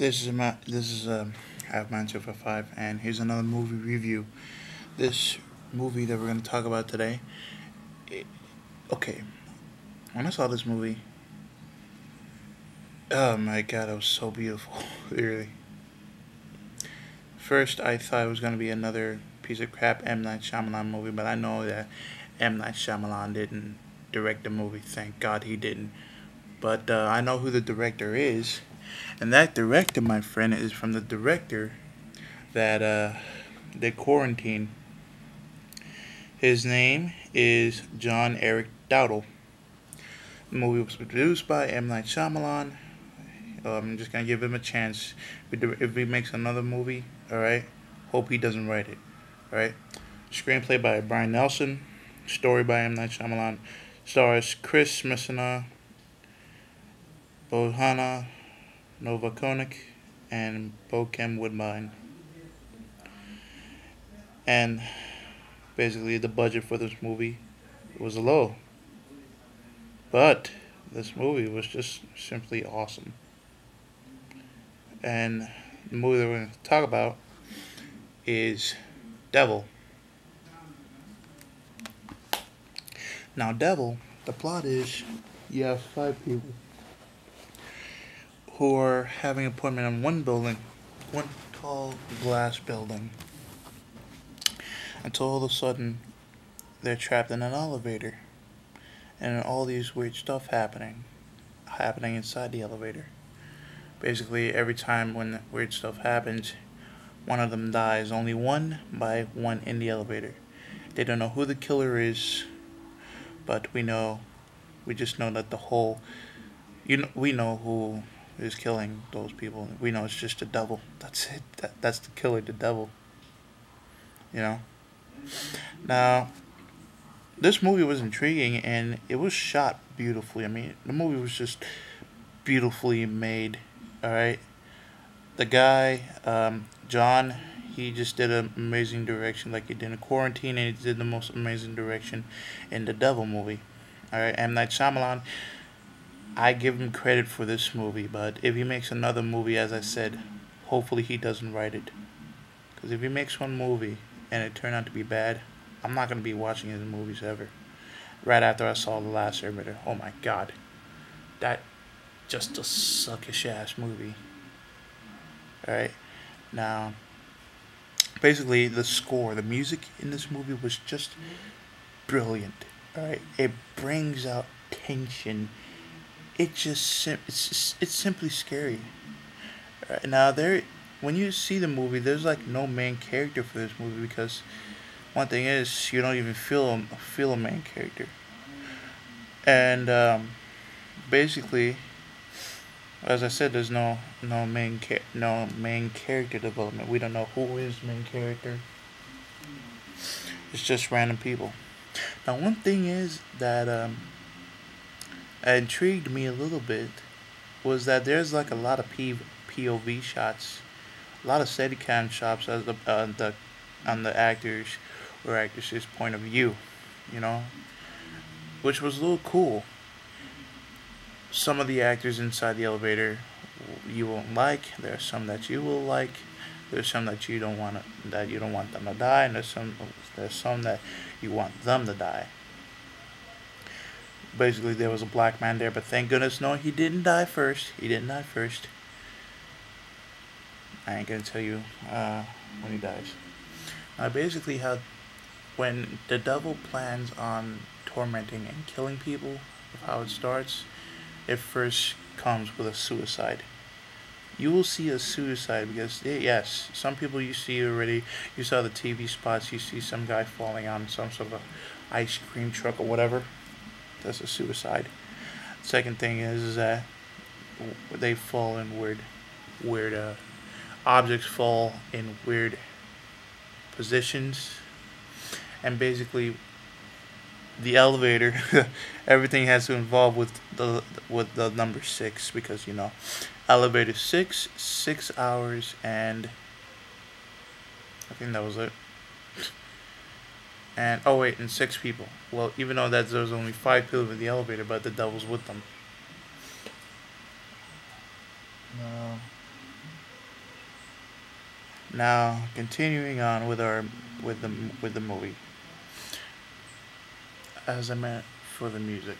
I have mine 2 for 5, and here's another movie review. This movie that we're gonna talk about today. It, okay, when I saw this movie, oh my god, it was so beautiful. Really. First, I thought it was gonna be another piece of crap M Night Shyamalan movie, but I know that M Night Shyamalan didn't direct the movie. Thank God he didn't. But I know who the director is, and that director, my friend, is from the director that did Quarantine. His name is John Eric Dowdle. The movie was produced by M. Night Shyamalan. I'm just gonna give him a chance. If he makes another movie, alright, hope he doesn't write it. Alright? Screenplay by Brian Nelson. Story by M. Night Shyamalan. Stars Chris Messina, Bohana Novakonik, and Bokeem Woodbine. And basically, the budget for this movie was low. But this movie was just simply awesome. And the movie that we're going to talk about is Devil. Now, Devil, the plot is you have 5 people who are having an appointment in one building, one tall glass building, until all of a sudden they're trapped in an elevator, and all these weird stuff happening inside the elevator. Basically, every time when weird stuff happens, one of them dies, only one by one in the elevator. They don't know who the killer is, but we just know that we know who is killing those people. We know it's just the devil. That's it. That's the killer, the devil. You know? Now, this movie was intriguing, and it was shot beautifully. I mean, the movie was just beautifully made. Alright? The guy, John, he just did an amazing direction like he did in Quarantine, and he did the most amazing direction in the Devil movie. Alright? M. Night Shyamalan, I give him credit for this movie, but if he makes another movie, as I said, hopefully he doesn't write it. Because if he makes one movie and it turned out to be bad, I'm not going to be watching his movies ever. Right after I saw The Last Airbender, oh my god, that just a suckish ass movie. Alright, now, basically the score, the music in this movie was just brilliant. Alright, it brings out tension. It's simply scary. Alright, now when you see the movie, there's like no main character for this movie, because one thing is you don't even feel a main character. And basically, as I said, there's no main character development. We don't know who is main character. It's just random people. Now, one thing is that intrigued me a little bit was that there's like a lot of POV shots, a lot of Steadicam shots as on the actors or actresses' point of view, you know, which was a little cool. Some of the actors inside the elevator you won't like. There are some that you will like. There's some that you don't want them to die, and there's some that you want them to die. Basically, there was a black man there, but thank goodness, no, he didn't die first. He didn't die first. I ain't gonna tell you when he dies. Basically, when the devil plans on tormenting and killing people, how it starts, it first comes with a suicide. You will see a suicide because, yes, some people you see already. You saw the TV spots. You see some guy falling on some sort of ice cream truck or whatever. That's a suicide. Second thing is that they fall in weird objects fall in weird positions, and basically the elevator, everything has to involve with the number 6, because elevator 6 hours, and I think that was it. And oh wait, and 6 people. Well, even though that there's only 5 people in the elevator, but the devil's with them. No. Now, continuing on with our with the movie, as I meant for the music,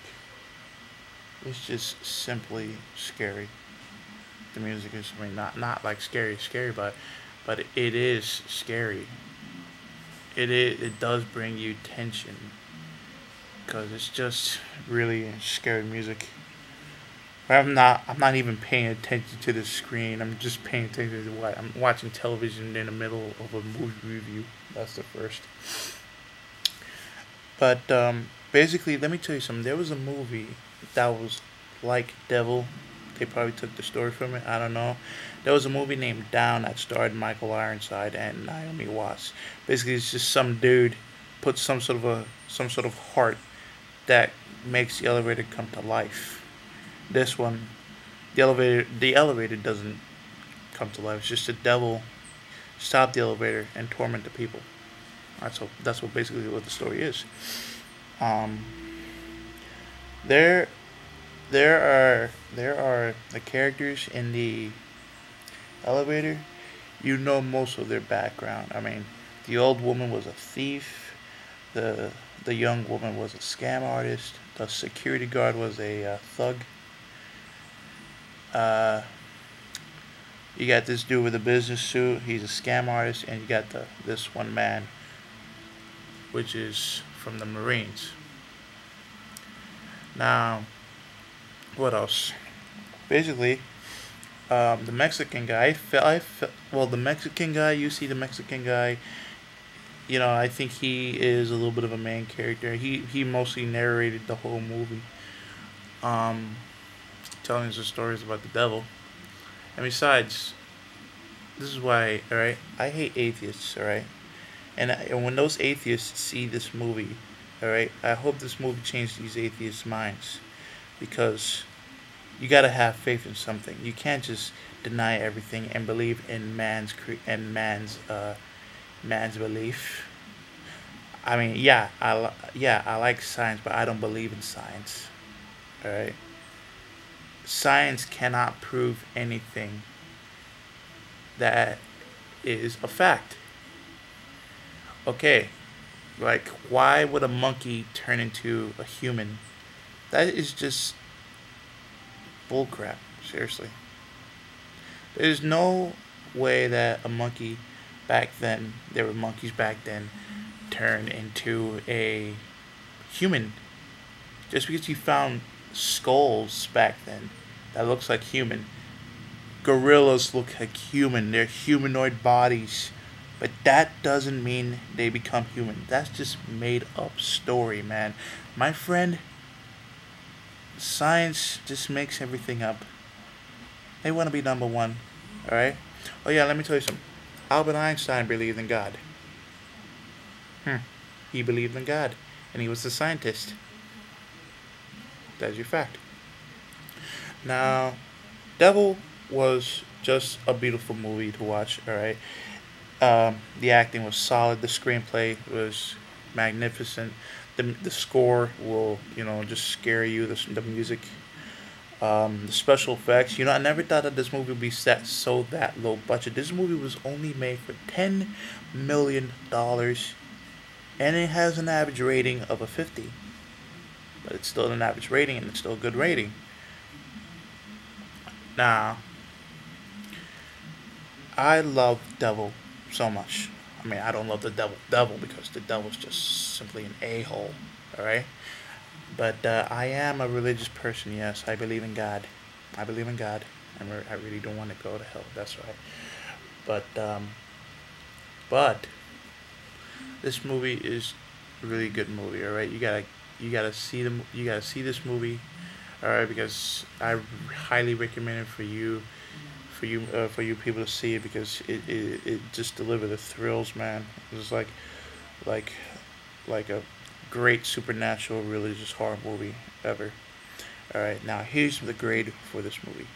it's just simply scary. The music is, I mean, not like scary, but it is scary. It does bring you tension because it's just really scary music. I'm not even paying attention to the screen. I'm just paying attention to what I'm watching television in the middle of a movie review. That's the first. But basically, let me tell you something. There was a movie that was like Devil. They probably took the story from it. I don't know. There was a movie named Down that starred Michael Ironside and Naomi Watts. Basically, it's just some dude puts some sort of heart that makes the elevator come to life. This one, the elevator doesn't come to life. It's just the devil stop the elevator and torment the people. That's what basically what the story is. Um, there there are the characters in the elevator. You know most of their background. I mean, the old woman was a thief. The the young woman was a scam artist. The security guard was a thug. Uh, you got this dude with a business suit. He's a scam artist, and you got the this one man, which is from the Marines. Now, what else? Basically, the Mexican guy. Well, the Mexican guy. You see the Mexican guy. You know, I think he is a little bit of a main character. He mostly narrated the whole movie, um, telling us the stories about the devil. And besides, this is why. All right, I hate atheists. All right, and when those atheists see this movie, all right, I hope this movie changes these atheists' minds, because you gotta have faith in something. You can't just deny everything and believe in man's belief. I mean, yeah, I like science, but I don't believe in science. All right, science cannot prove anything that is a fact. Okay, like, why would a monkey turn into a human? That is just bullcrap. Seriously, there's no way that a monkey back then, there were monkeys back then, turn into a human. Just because you found skulls back then that looks like human. Gorillas look like human. They're humanoid bodies. But that doesn't mean they become human. That's just made up story, man. My friend, science just makes everything up. They want to be number one. Alright? Oh yeah, let me tell you something. Albert Einstein believed in God. Hmm. He believed in God. And he was a scientist. That's your fact. Now, Devil was just a beautiful movie to watch, alright? The acting was solid. The screenplay was magnificent. The score will, just scare you. The music, the special effects. I never thought that this movie would be set so that low budget. This movie was only made for $10 million, and it has an average rating of a 50. But it's still an average rating, and it's still a good rating. Now, I love Devil so much. I mean, I don't love the devil because the devil's just simply an a hole. All right. But I am a religious person. Yes, I believe in God. I believe in God. I really don't want to go to hell. That's right. But this movie is a really good movie. All right, you gotta see this movie. All right, because I highly recommend it for you people to see it, because it just delivered the thrills, man. It was like like a great supernatural religious horror movie ever. All right, now here's the grade for this movie.